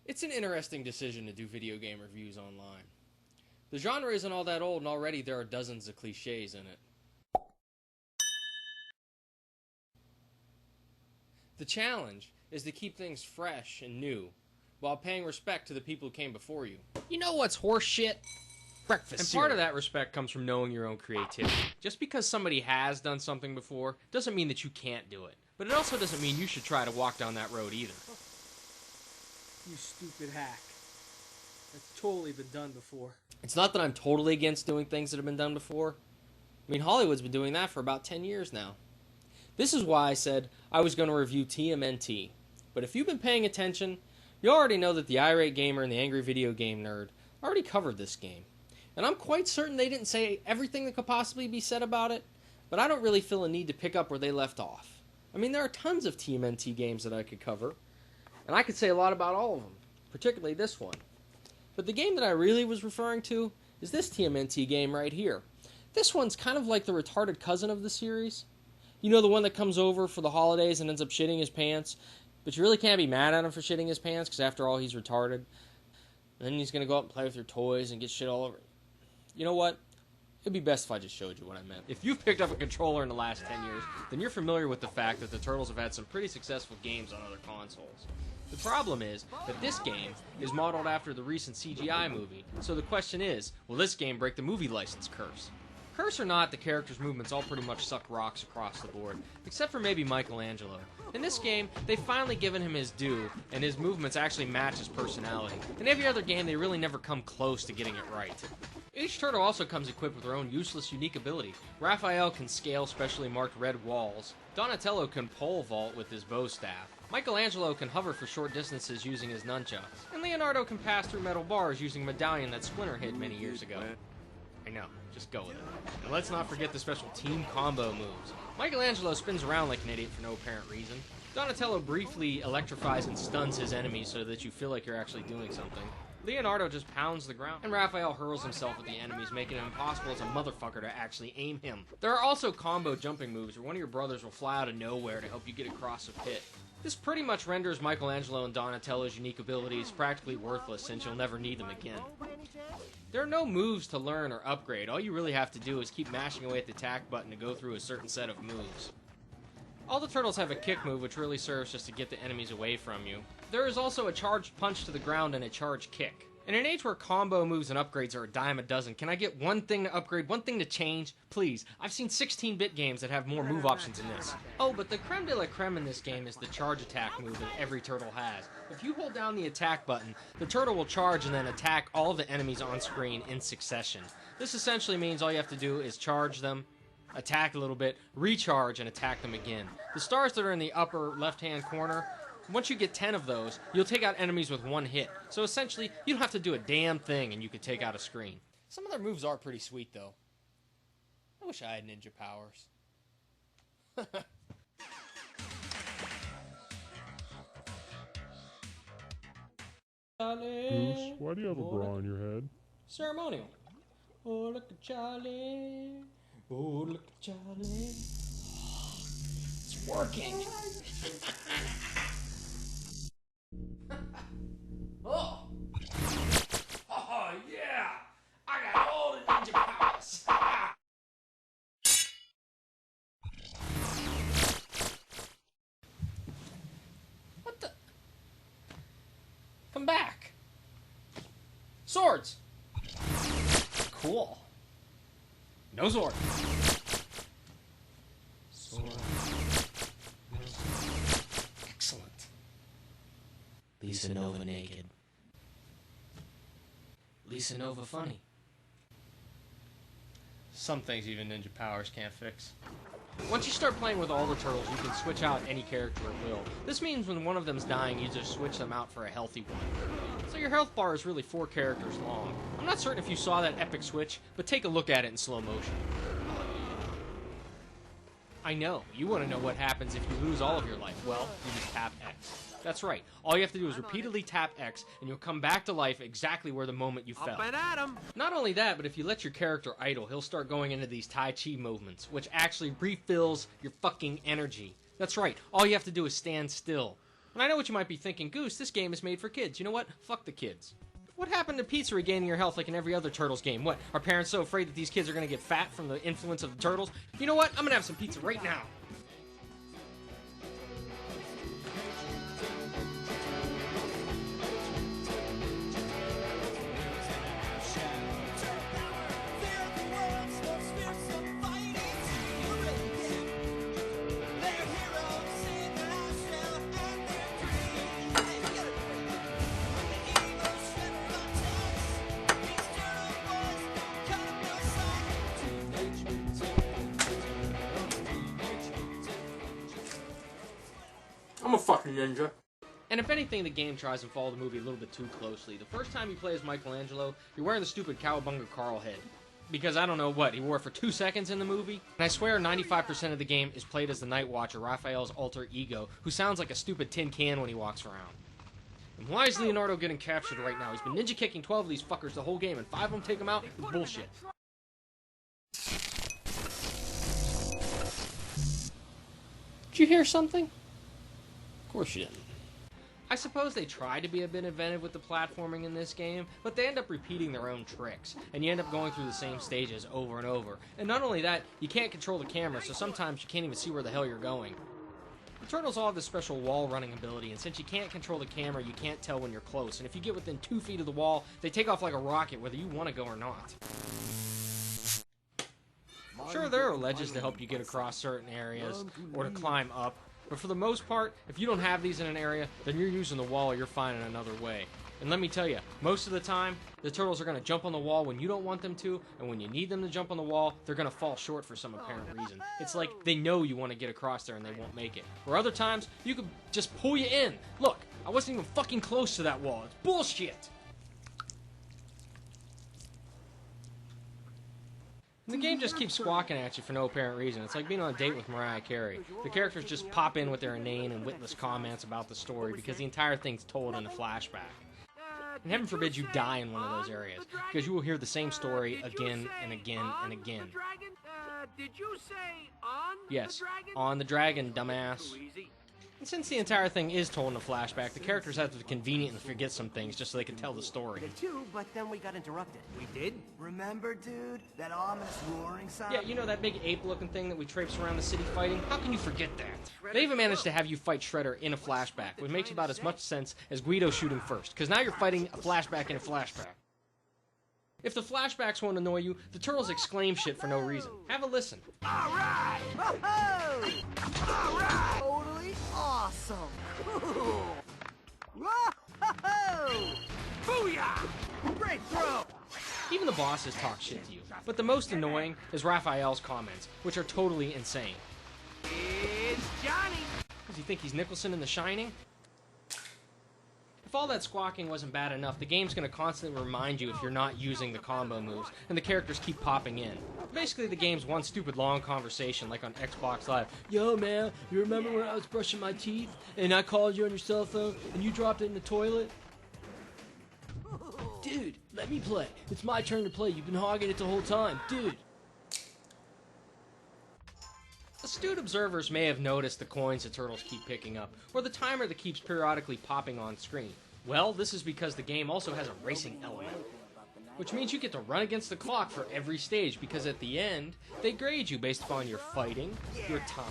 It's an interesting decision to do video game reviews online. The genre isn't all that old, and already there are dozens of cliches in it. The challenge is to keep things fresh and new, while paying respect to the people who came before you. You know what's horse shit? Breakfast And cereal. part of that respect comes from knowing your own creativity. Just because somebody has done something before doesn't mean that you can't do it. But it also doesn't mean you should try to walk down that road either. You stupid hack. That's totally been done before. It's not that I'm totally against doing things that have been done before. I mean, Hollywood's been doing that for about 10 years now. This is why I said I was going to review TMNT. But if you've been paying attention, you already know that the irate gamer and the angry video game nerd already covered this game. And I'm quite certain they didn't say everything that could possibly be said about it, but I don't really feel a need to pick up where they left off. I mean, there are tons of TMNT games that I could cover, and I could say a lot about all of them, particularly this one. But the game that I really was referring to is this TMNT game right here. This one's kind of like the retarded cousin of the series. You know, the one that comes over for the holidays and ends up shitting his pants, but you really can't be mad at him for shitting his pants, because after all, he's retarded. And then he's going to go out and play with your toys and get shit all over. You know what? It'd be best if I just showed you what I meant. If you've picked up a controller in the last 10 years, then you're familiar with the fact that the Turtles have had some pretty successful games on other consoles. The problem is that this game is modeled after the recent CGI movie, so the question is, will this game break the movie license curse? Curse or not, the characters' movements all pretty much suck rocks across the board, except for maybe Michelangelo. In this game, they've finally given him his due, and his movements actually match his personality. In every other game, they really never come close to getting it right. Each turtle also comes equipped with their own useless, unique ability. Raphael can scale specially marked red walls. Donatello can pole vault with his bow staff. Michelangelo can hover for short distances using his nunchucks. And Leonardo can pass through metal bars using a medallion that Splinter hid many years ago. I know, just go with it. And let's not forget the special team combo moves. Michelangelo spins around like an idiot for no apparent reason. Donatello briefly electrifies and stuns his enemies so that you feel like you're actually doing something. Leonardo just pounds the ground, and Raphael hurls himself at the enemies, making it impossible as a motherfucker to actually aim him. There are also combo jumping moves where one of your brothers will fly out of nowhere to help you get across a pit. This pretty much renders Michelangelo and Donatello's unique abilities practically worthless, since you'll never need them again. There are no moves to learn or upgrade. All you really have to do is keep mashing away at the attack button to go through a certain set of moves. All the turtles have a kick move, which really serves just to get the enemies away from you. There is also a charged punch to the ground and a charged kick. In an age where combo moves and upgrades are a dime a dozen, can I get one thing to upgrade, one thing to change? Please. I've seen 16-bit games that have more move options than this. Oh, but the creme de la creme in this game is the charge attack move that every turtle has. If you hold down the attack button, the turtle will charge and then attack all the enemies on screen in succession. This essentially means all you have to do is charge them, attack a little bit, recharge, and attack them again. The stars that are in the upper left-hand corner, once you get 10 of those, you'll take out enemies with one hit. So essentially, you don't have to do a damn thing and you can take out a screen. Some of their moves are pretty sweet, though. I wish I had ninja powers. Goose, why do you have a bra on your head? Ceremonial. Oh, look at Charlie. Oh, look at Charlie. It's working. Oh! Oh, yeah! I got all the ninja powers! What the? Come back! Swords! Cool. No sword. Sword. Excellent. Lisa Nova naked. Lisa Nova funny. Some things even ninja powers can't fix. Once you start playing with all the turtles, you can switch out any character at will. This means when one of them's dying, you just switch them out for a healthy one. So your health bar is really 4 characters long. I'm not certain if you saw that epic switch, but take a look at it in slow motion. I know, you want to know what happens if you lose all of your life. Well, you just tap X. That's right. All you have to do is repeatedly tap X, and you'll come back to life exactly where the moment you fell. Up and at 'em. Not only that, but if you let your character idle, he'll start going into these Tai Chi movements, which actually refills your fucking energy. That's right. All you have to do is stand still. And I know what you might be thinking, Goose, this game is made for kids. You know what? Fuck the kids. What happened to pizza regaining your health like in every other Turtles game? What, are parents so afraid that these kids are gonna get fat from the influence of the Turtles? You know what? I'm gonna have some pizza right now. I'm a fucking ninja. And if anything, the game tries to follow the movie a little bit too closely. The first time you play as Michelangelo, you're wearing the stupid Cowabunga Carl head. Because I don't know what, he wore it for 2 seconds in the movie? And I swear 95% of the game is played as the Night Watcher, Raphael's alter ego, who sounds like a stupid tin can when he walks around. And why is Leonardo getting captured right now? He's been ninja kicking 12 of these fuckers the whole game, and 5 of them take him out? It's bullshit. Did you hear something? Of course you didn't. I suppose they try to be a bit inventive with the platforming in this game, but they end up repeating their own tricks, and you end up going through the same stages over and over. And not only that, you can't control the camera, so sometimes you can't even see where the hell you're going. The Turtles all have this special wall running ability, and since you can't control the camera, you can't tell when you're close, and if you get within 2 feet of the wall, they take off like a rocket whether you want to go or not. Sure, there are ledges to help you get across certain areas, or to climb up, but for the most part, if you don't have these in an area, then you're using the wall or you're finding another way. And let me tell you, most of the time, the Turtles are going to jump on the wall when you don't want them to, and when you need them to jump on the wall, they're going to fall short for some apparent reason. It's like they know you want to get across there and they won't make it. Or other times, you could just pull you in. Look, I wasn't even fucking close to that wall. It's bullshit! The game just keeps squawking at you for no apparent reason. It's like being on a date with Mariah Carey. The characters just pop in with their inane and witless comments about the story because the entire thing's told in a flashback. And heaven forbid you die in one of those areas, because you will hear the same story again and again and again. Did you say on Yes, the dragon? on the dragon, dumbass. Too easy. And since the entire thing is told in a flashback, the characters have to conveniently forget some things just so they can tell the story. Too, but then we got interrupted. We did? Remember, dude? That ominous roaring sound? Yeah, you know that big ape-looking thing that we traipse around the city fighting? How can you forget that? They even managed to have you fight Shredder in a flashback, which makes about as much sense as Guido shooting first, because now you're fighting a flashback in a flashback. If the flashbacks won't annoy you, the Turtles exclaim shit for no reason. Have a listen. Alright! Whoa! Alright! Totally awesome! Cool! Whoa! Booyah! Great throw! Even the bosses talk shit to you, but the most annoying is Raphael's comments, which are totally insane. It's Johnny! Does he think he's Nicholson in The Shining? If all that squawking wasn't bad enough, the game's going to constantly remind you if you're not using the combo moves, and the characters keep popping in. Basically, the game's one stupid long conversation, like on Xbox Live. Yo, man, you remember when I was brushing my teeth, and I called you on your cell phone, and you dropped it in the toilet? Dude, let me play. It's my turn to play. You've been hogging it the whole time. Dude. Astute observers may have noticed the coins the Turtles keep picking up, or the timer that keeps periodically popping on screen. Well, this is because the game also has a racing element, which means you get to run against the clock for every stage, because at the end, they grade you based upon your fighting, your time,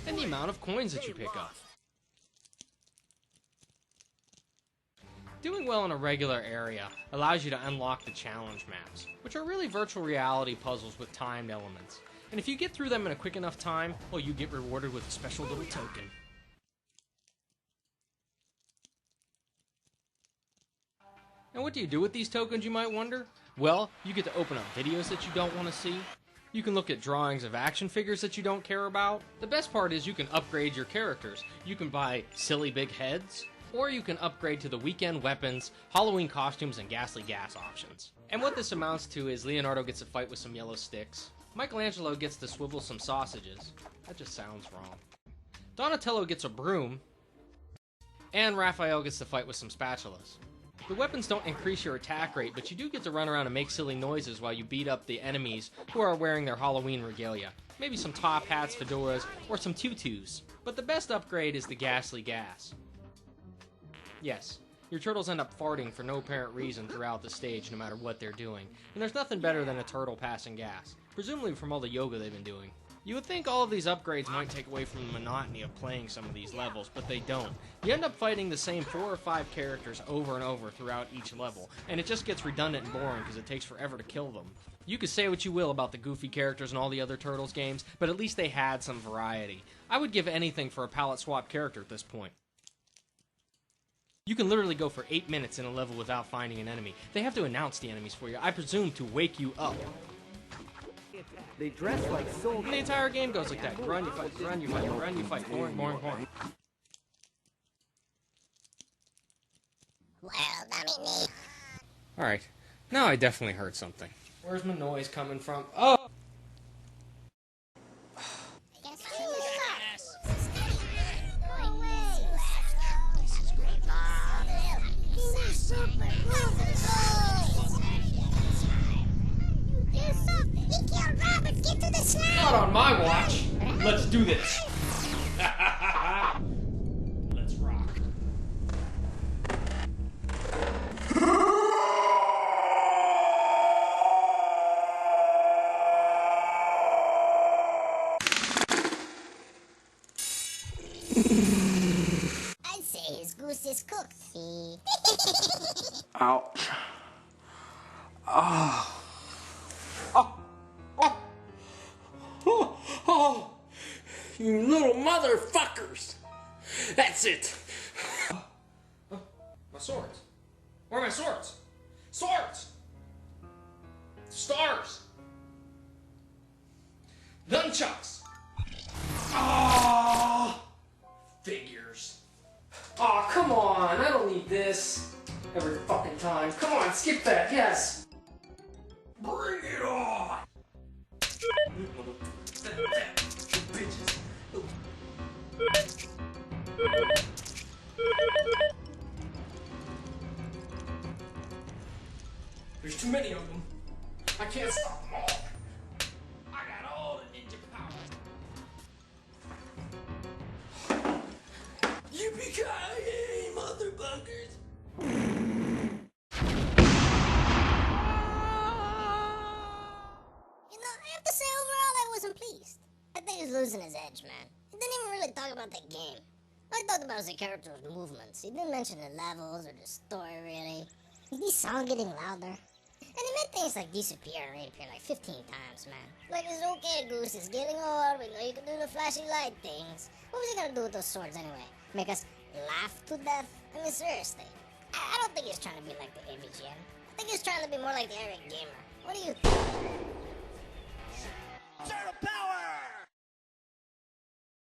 and the amount of coins that you pick up. Doing well in a regular area allows you to unlock the challenge maps, which are really virtual reality puzzles with timed elements. And if you get through them in a quick enough time, well, you get rewarded with a special little token. And what do you do with these tokens, you might wonder? Well, you get to open up videos that you don't want to see. You can look at drawings of action figures that you don't care about. The best part is you can upgrade your characters. You can buy silly big heads, or you can upgrade to the weekend weapons, Halloween costumes, and ghastly gas options. And what this amounts to is Leonardo gets to fight with some yellow sticks. Michelangelo gets to swivel some sausages. That just sounds wrong. Donatello gets a broom. And Raphael gets to fight with some spatulas. The weapons don't increase your attack rate, but you do get to run around and make silly noises while you beat up the enemies who are wearing their Halloween regalia. Maybe some top hats, fedoras, or some tutus. But the best upgrade is the ghastly gas. Yes, your turtles end up farting for no apparent reason throughout the stage no matter what they're doing, and there's nothing better than a turtle passing gas, presumably from all the yoga they've been doing. You would think all of these upgrades might take away from the monotony of playing some of these levels, but they don't. You end up fighting the same 4 or 5 characters over and over throughout each level, and it just gets redundant and boring because it takes forever to kill them. You could say what you will about the goofy characters in all the other Turtles games, but at least they had some variety. I would give anything for a palette swap character at this point. You can literally go for 8 minutes in a level without finding an enemy. They have to announce the enemies for you, I presume to wake you up. They dress like soldiers. The entire game goes like that. You run, you fight, you run, you fight, you run, you fight. Boring, boring, boring. Well, Dominique. Alright, now I definitely heard something. Where's my noise coming from? Oh! Not on my watch! Let's do this! Let's rock. I'd say his goose is cooked. Ouch. Oh, you little motherfuckers! That's it! My swords. Where are my swords? Swords! Stars! Nunchucks! Ah! Figures. Aw, come on, I don't need this every fucking time. Come on, skip that, yes! Bring it on! There's too many of them. I can't stop them all. I got all the ninja power. Yippee-ki-yay, motherfuckers! I have to say, overall, I wasn't pleased. I think he's losing his edge, man. He didn't even really talk about the game. All he talked about was the character's movements. He didn't mention the levels or the story, really. Is the sound getting louder? And he made things like disappear and reappear like 15 times, man. Like, it's okay, Goose, it's getting old. We know you can do the flashy light things. What was he gonna do with those swords anyway? Make us laugh to death? I mean, seriously. I don't think he's trying to be like the AVGN. I think he's trying to be more like the Eric Gamer. What do you think?